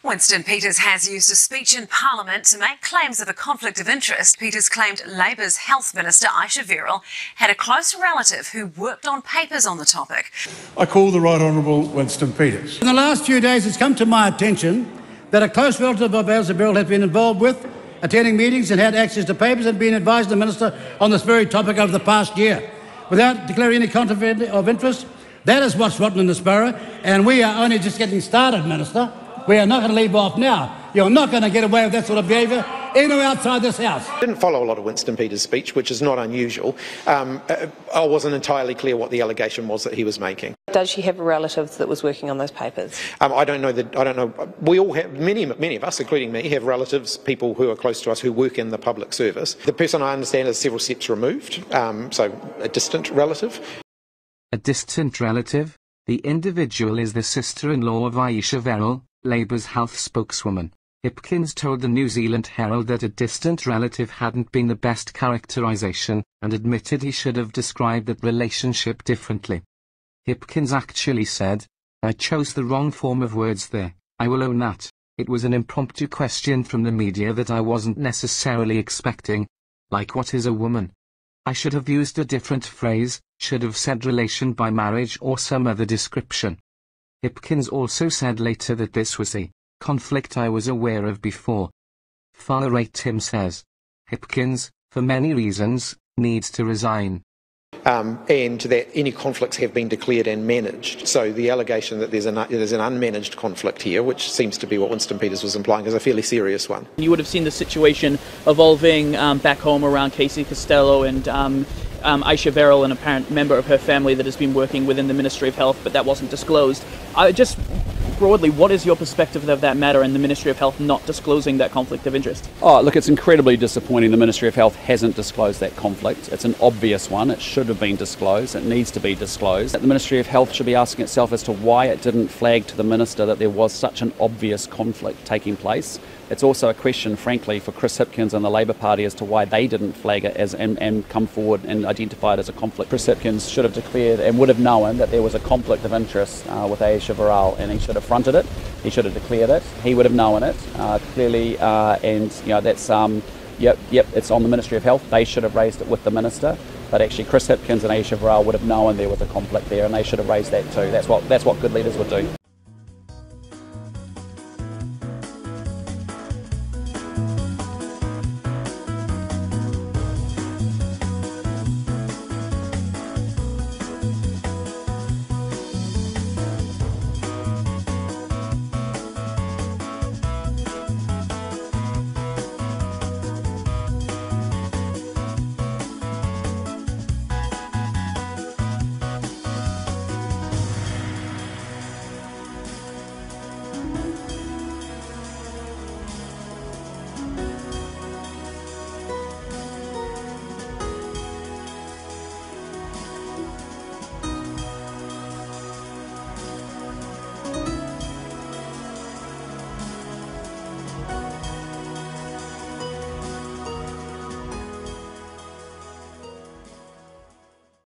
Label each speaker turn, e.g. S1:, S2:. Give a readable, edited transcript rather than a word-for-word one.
S1: Winston Peters has used a speech in Parliament to make claims of a conflict of interest. Peters claimed Labor's Health Minister, Aisha Verrall, had a close relative who worked on papers on the topic.
S2: I call the Right Honourable Winston Peters.
S3: In the last few days, it's come to my attention that a close relative of Aisha Verrall has been involved with attending meetings and had access to papers and been advised the Minister on this very topic over the past year. Without declaring any conflict of interest, that is what's rotten in this borough, and we are only just getting started, Minister. We are not going to leave off now. You're not going to get away with that sort of behaviour in or outside this House.
S4: I didn't follow a lot of Winston Peters' speech, which is not unusual. I wasn't entirely clear what the allegation was that he was making.
S5: Does she have a relative that was working on those papers?
S4: I don't know. We all have, many of us, including me, have relatives, people who are close to us who work in the public service. The person I understand is several steps removed, so a distant relative.
S6: A distant relative? The individual is the sister-in-law of Aisha Verrall, Labour's health spokeswoman. Hipkins told the New Zealand Herald that a distant relative hadn't been the best characterisation, and admitted he should have described that relationship differently. Hipkins actually said, "I chose the wrong form of words there, I will own that. It was an impromptu question from the media that I wasn't necessarily expecting. Like, what is a woman? I should have used a different phrase, should have said relation by marriage or some other description." Hipkins also said later that this was a conflict I was aware of before. WhangāreiTim says, Hipkins, for many reasons, needs to resign.
S4: And that any conflicts have been declared and managed. So the allegation that there's an unmanaged conflict here, which seems to be what Winston Peters was implying, is a fairly serious one.
S7: You would have seen the situation evolving back home around Casey Costello and Aisha Verrall, an apparent member of her family that has been working within the Ministry of Health, but that wasn't disclosed. Just broadly, what is your perspective of that matter and the Ministry of Health not disclosing that conflict of interest?
S8: Oh, look, it's incredibly disappointing the Ministry of Health hasn't disclosed that conflict. It's an obvious one. It should have been disclosed. It needs to be disclosed. The Ministry of Health should be asking itself as to why it didn't flag to the Minister that there was such an obvious conflict taking place. It's also a question, frankly, for Chris Hipkins and the Labour Party as to why they didn't flag it as and come forward and identify it as a conflict. Chris Hipkins should have declared and would have known that there was a conflict of interest with Aisha Verrall, and he should have fronted it. He should have declared it. He would have known it clearly, and you know that's yep, it's on the Ministry of Health. They should have raised it with the Minister. But actually, Chris Hipkins and Aisha Verrall would have known there was a conflict there, and they should have raised that too. That's what good leaders would do.